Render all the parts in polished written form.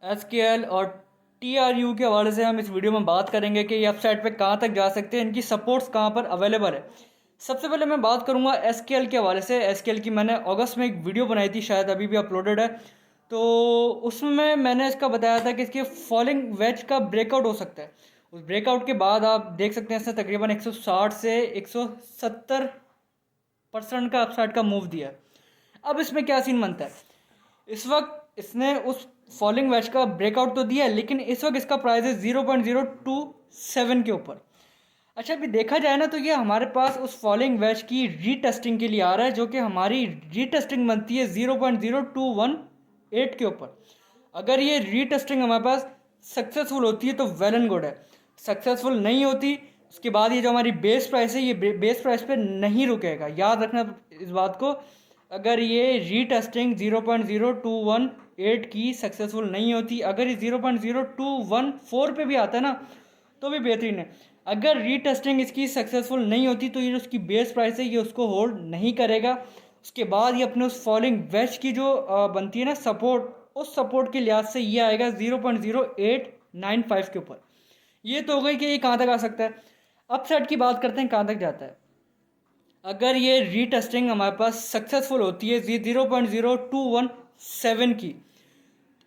SQL और TRU के हवाले से हम इस वीडियो में बात करेंगे कि ये वेबसाइट पे कहाँ तक जा सकते हैं, इनकी सपोर्ट्स कहाँ पर अवेलेबल है। सबसे पहले मैं बात करूँगा SQL के हवाले से। SQL की मैंने अगस्त में एक वीडियो बनाई थी, शायद अभी भी अपलोडेड है। तो उसमें मैंने इसका बताया था कि इसके फॉलिंग वेज का ब्रेकआउट हो सकता है। उस ब्रेकआउट के बाद आप देख सकते हैं इसने तकरीबन 160 से 170% का अपसाइड का मूव दिया है। अब इसमें क्या सीन बनता है, इस वक्त इसने उस फॉलिंग वेज का ब्रेकआउट तो दिया है, लेकिन इस वक्त इसका प्राइस है 0.027 के ऊपर। अच्छा, अभी देखा जाए ना तो ये हमारे पास उस फॉलिंग वेज की रीटेस्टिंग के लिए आ रहा है, जो कि हमारी रीटेस्टिंग बनती है 0.0218 के ऊपर। अगर ये रीटेस्टिंग हमारे पास सक्सेसफुल होती है तो वेल एंड गुड है। सक्सेसफुल नहीं होती, उसके बाद ये जो हमारी बेस प्राइस है ये बेस प्राइस पे नहीं रुकेगा। याद रखना इस बात को। अगर ये रीटेस्टिंग 0.0218 की सक्सेसफुल नहीं होती, अगर ये 0.0214 पे भी आता है ना तो भी बेहतरीन है। अगर रीटेस्टिंग इसकी सक्सेसफुल नहीं होती तो ये जो उसकी बेस प्राइस है ये उसको होल्ड नहीं करेगा। उसके बाद ये अपने उस फॉलिंग वेज की जो बनती है ना सपोर्ट, उस सपोर्ट के लिहाज से ये आएगा 0.0895 के ऊपर। ये तो हो गई कि ये कहाँ तक आ सकता है। अपसाइड की बात करते हैं कहाँ तक जाता है। अगर ये रीटेस्टिंग हमारे पास सक्सेसफुल होती है 0.0217 की,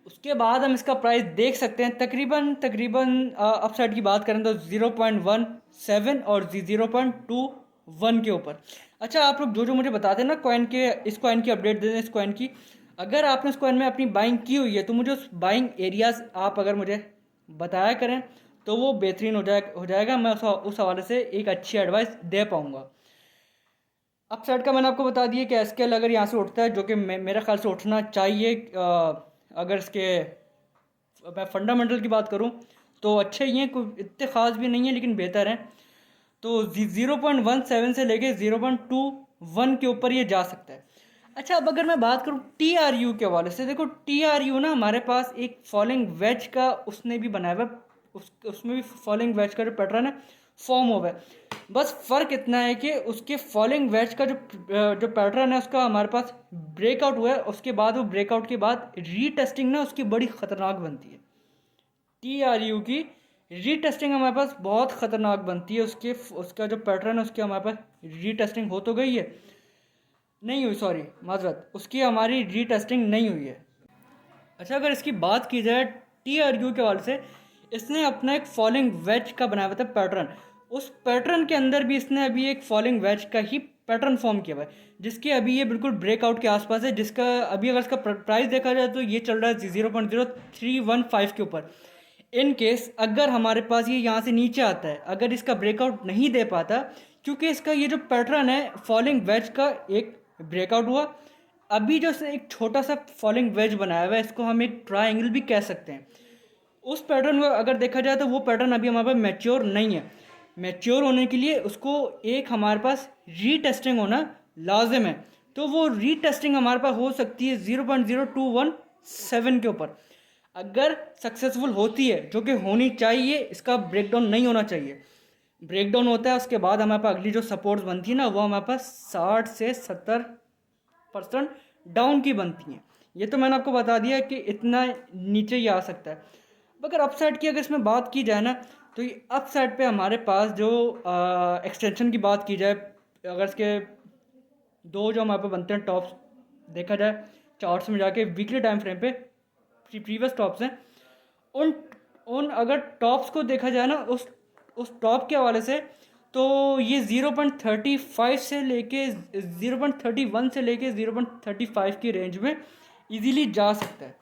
उसके बाद हम इसका प्राइस देख सकते हैं तकरीबन अपसाइड की बात करें तो 0.17 और 0.21 के ऊपर। अच्छा, आप लोग जो जो मुझे बताते हैं ना कॉइन के, इस कॉइन की अपडेट दे दें, इस कॉइन की अगर आपने इस कॉइन में अपनी बाइंग की हुई है तो मुझे उस बाइंग एरियाज आप अगर मुझे बताया करें तो वो बेहतरीन हो जाएगा। मैं उस हवाले से एक अच्छी एडवाइस दे पाऊँगा। अपसाइड का मैंने आपको बता दिया कि SQL अगर यहाँ से उठता है, जो कि मेरे ख्याल से उठना चाहिए। अगर इसके मैं फंडामेंटल की बात करूँ तो अच्छे ही हैं, कोई इतने ख़ास भी नहीं है लेकिन बेहतर हैं। तो 0.17 से लेके 0.21 के ऊपर ये जा सकता है। अच्छा, अब अगर मैं बात करूँ TRU के हवाले से, देखो TRU ना हमारे पास एक फॉलिंग वेज का उसने भी बनाया हुआ है, उसमें भी फॉलिंग वेज का जो पैटर्न है फॉर्म हुआ है। बस फ़र्क इतना है कि उसके फॉलिंग वेज का जो पैटर्न है उसका हमारे पास ब्रेकआउट हुआ है। उसके बाद वो ब्रेकआउट के बाद रीटेस्टिंग ना उसकी बड़ी ख़तरनाक बनती है। TRU की रीटेस्टिंग हमारे पास बहुत ख़तरनाक बनती है। उसका जो पैटर्न है उसकी हमारे पास रीटेस्टिंग हो तो गई है, नहीं हुई, सॉरी माजरत, उसकी हमारी रीटेस्टिंग नहीं हुई है। अच्छा, अगर इसकी बात की जाए TRU के हवाले से, इसने अपना एक फॉलिंग वेज का बनाया हुआ था पैटर्न। उस पैटर्न के अंदर भी इसने अभी एक फॉलिंग वेज का ही पैटर्न फॉर्म किया हुआ है, जिसके अभी ये बिल्कुल ब्रेकआउट के आसपास है। जिसका अभी अगर इसका प्राइस देखा जाए तो ये चल रहा है 0.0315 के ऊपर। इन केस अगर हमारे पास ये यहाँ से नीचे आता है, अगर इसका ब्रेकआउट नहीं दे पाता, क्योंकि इसका ये जो पैटर्न है फॉलिंग वेज का एक ब्रेकआउट हुआ, अभी जो एक छोटा सा फॉलिंग वेज बनाया हुआ है, इसको हम एक ट्रायंगल भी कह सकते हैं। उस पैटर्न को अगर देखा जाए तो वो पैटर्न अभी हमारे पास मैच्योर नहीं है। मैच्योर होने के लिए उसको एक हमारे पास रीटेस्टिंग होना लाजिम है। तो वो रीटेस्टिंग हमारे पास हो सकती है 0.0217 के ऊपर। अगर सक्सेसफुल होती है, जो कि होनी चाहिए, इसका ब्रेकडाउन नहीं होना चाहिए। ब्रेकडाउन होता है उसके बाद हमारे पास अगली जो सपोर्ट्स बनती है ना वो हमारे पास 60 से 70% डाउन की बनती हैं। ये तो मैंने आपको बता दिया कि इतना नीचे ही आ सकता है। अगर अपसाइड की अगर इसमें बात की जाए ना तो ये अपसाइड पे हमारे पास जो एक्सटेंशन की बात की जाए, अगर इसके दो जो हमारे पास बनते हैं टॉप्स देखा जाए चार्ट्स में जाके वीकली टाइम फ्रेम पे प्रीवियस टॉप्स हैं, उन उन अगर टॉप्स को देखा जाए ना उस टॉप के हवाले से, तो ये 0.35 से लेके 0.31 से लेके 0.35 की रेंज में इजीली जा सकता है।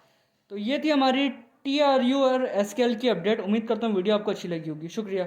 तो ये थी हमारी TRU और SQL की अपडेट। उम्मीद करता हूँ वीडियो आपको अच्छी लगी होगी। शुक्रिया।